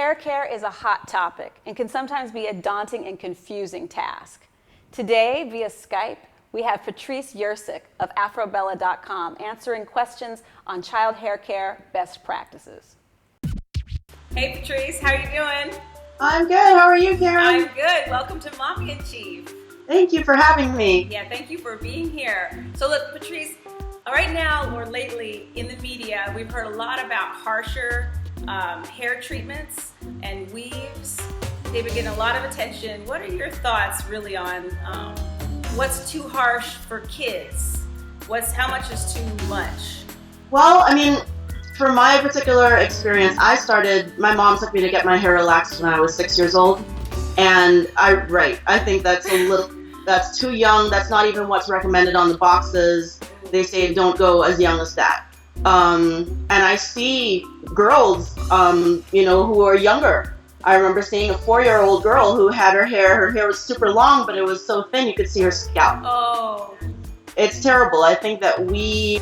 Hair care is a hot topic and can sometimes be a daunting and confusing task. Today, via Skype, we have Patrice Yersick of Afrobella.com answering questions on child hair care best practices. Hey Patrice, how are you doing? I'm good. How are you, Karen? I'm good. Welcome to Mommy in Chief. Thank you for having me. Yeah, thank you for being here. So look, Patrice, right now or lately in the media, we've heard a lot about harsher hair treatments and weaves. They've been getting a lot of attention. What are your thoughts really on what's too harsh for kids? How much is too much? Well, I mean, for my particular experience, my mom took me to get my hair relaxed when I was 6 years old. And I think that's too young. That's not even what's recommended on the boxes. They say don't go as young as that. And I see girls, who are younger. I remember seeing a 4-year-old girl who had her hair was super long, but it was so thin you could see her scalp. Oh. It's terrible. I think that we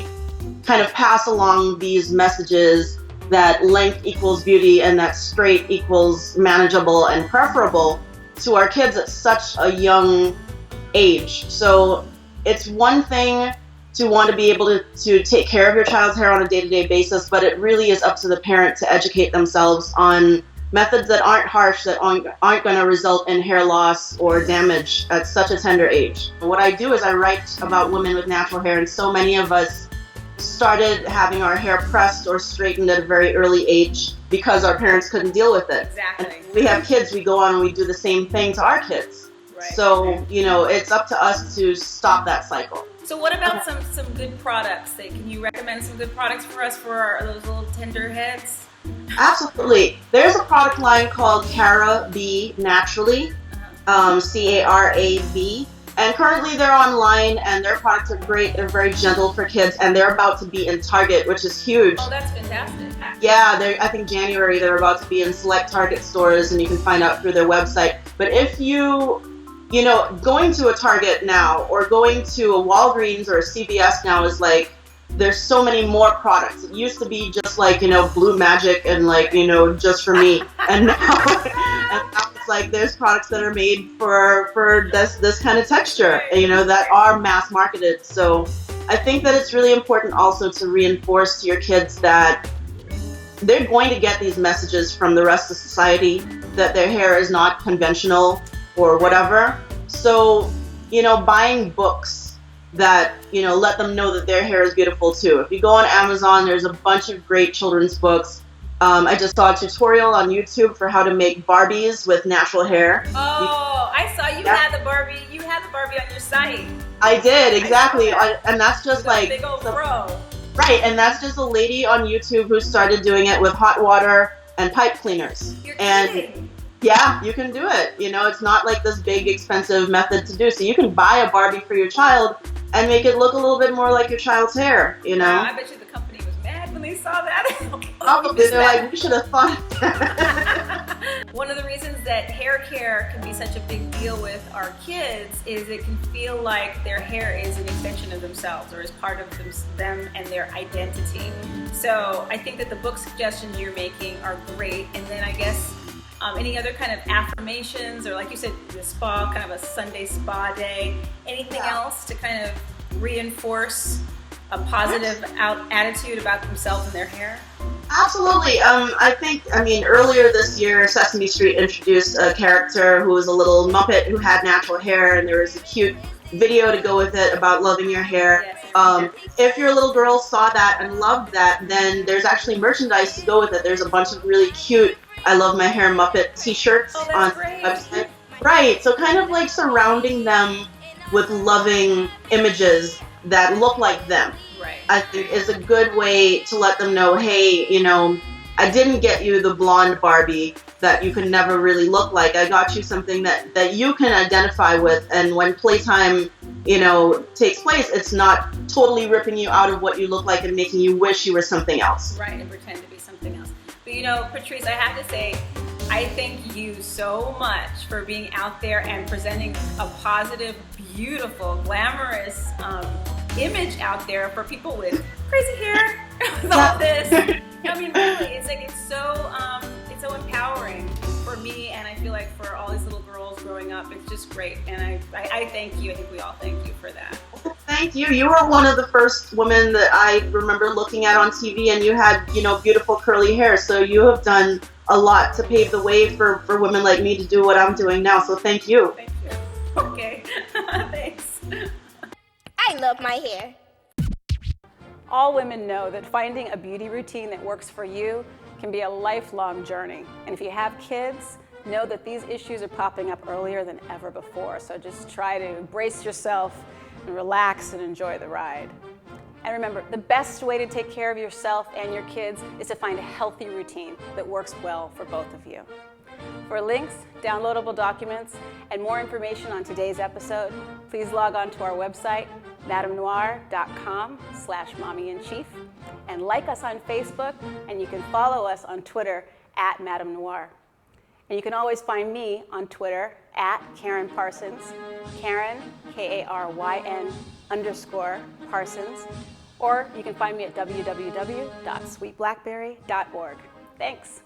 kind of pass along these messages that length equals beauty and that straight equals manageable and preferable to our kids at such a young age. So it's one thing to want to be able to take care of your child's hair on a day-to-day basis, but it really is up to the parent to educate themselves on methods that aren't harsh, that aren't going to result in hair loss or damage at such a tender age. What I do is I write about women with natural hair, and so many of us started having our hair pressed or straightened at a very early age because our parents couldn't deal with it. Exactly. And we have kids, we go on and we do the same thing to our kids. Right. So, it's up to us to stop that cycle. So what about some good products? Can you recommend some good products for us for those little tender heads? Absolutely. There's a product line called Cara B Naturally, CARAB. And currently they're online and their products are great. They're very gentle for kids and they're about to be in Target, which is huge. Oh, that's fantastic. Yeah, I think January they're about to be in select Target stores and you can find out through their website. But if going to a Target now or going to a Walgreens or a CVS now is like, there's so many more products. It used to be just like, Blue Magic and just for me. And now it's like there's products that are made for this kind of texture, that are mass marketed. So I think that it's really important also to reinforce to your kids that they're going to get these messages from the rest of society that their hair is not conventional or whatever. So, buying books that, let them know that their hair is beautiful too. If you go on Amazon, there's a bunch of great children's books. I just saw a tutorial on YouTube for how to make Barbies with natural hair. Oh, I saw you had the Barbie. You had the Barbie on your site. I did, exactly. And that's just like a big old fro. Right, and that's just a lady on YouTube who started doing it with hot water and pipe cleaners. You're kidding. Yeah, you can do it. It's not like this big expensive method to do. So you can buy a Barbie for your child and make it look a little bit more like your child's hair, I bet you the company was mad when they saw that. Probably, they're like, we should have thought of that. One of the reasons that hair care can be such a big deal with our kids is it can feel like their hair is an extension of themselves or is part of them and their identity. So I think that the book suggestions you're making are great. And then I guess any other kind of affirmations or like you said, the spa, kind of a Sunday spa day, anything else to kind of reinforce a positive attitude about themselves and their hair? Absolutely. Earlier this year, Sesame Street introduced a character who was a little Muppet who had natural hair, and there was a cute video to go with it about loving your hair. Yes, if your little girl saw that and loved that, then there's actually merchandise to go with it. There's a bunch of really cute I Love My Hair Muppet t-shirts on the website. Right, so kind of like surrounding them with loving images that look like them. Right. I think is a good way to let them know, hey, I didn't get you the blonde Barbie that you can never really look like. I got you something that you can identify with, and when playtime, takes place, it's not totally ripping you out of what you look like and making you wish you were something else. Right, and pretend to be something else. But Patrice, I have to say, I thank you so much for being out there and presenting a positive, beautiful, glamorous image out there for people with crazy hair, with all this. I mean, really, it's like it's so empowering for me, and I feel like for all these little girls growing up. It's just great, and I thank you. I think we all thank you for that. Thank you. You were one of the first women that I remember looking at on TV, and you had, beautiful curly hair. So you have done a lot to pave the way for women like me to do what I'm doing now. So thank you. Thank you. Okay. Thanks. I love my hair. All women know that finding a beauty routine that works for you can be a lifelong journey. And if you have kids, know that these issues are popping up earlier than ever before. So just try to brace yourself and relax and enjoy the ride. And remember, the best way to take care of yourself and your kids is to find a healthy routine that works well for both of you. For links, downloadable documents, and more information on today's episode, please log on to our website, madamnoir.com/mommyinchief, and like us on Facebook, and you can follow us on Twitter @MadamNoir. And you can always find me on Twitter @Karen Parsons, Karen, KARYN_Parsons, or you can find me at www.sweetblackberry.org. Thanks.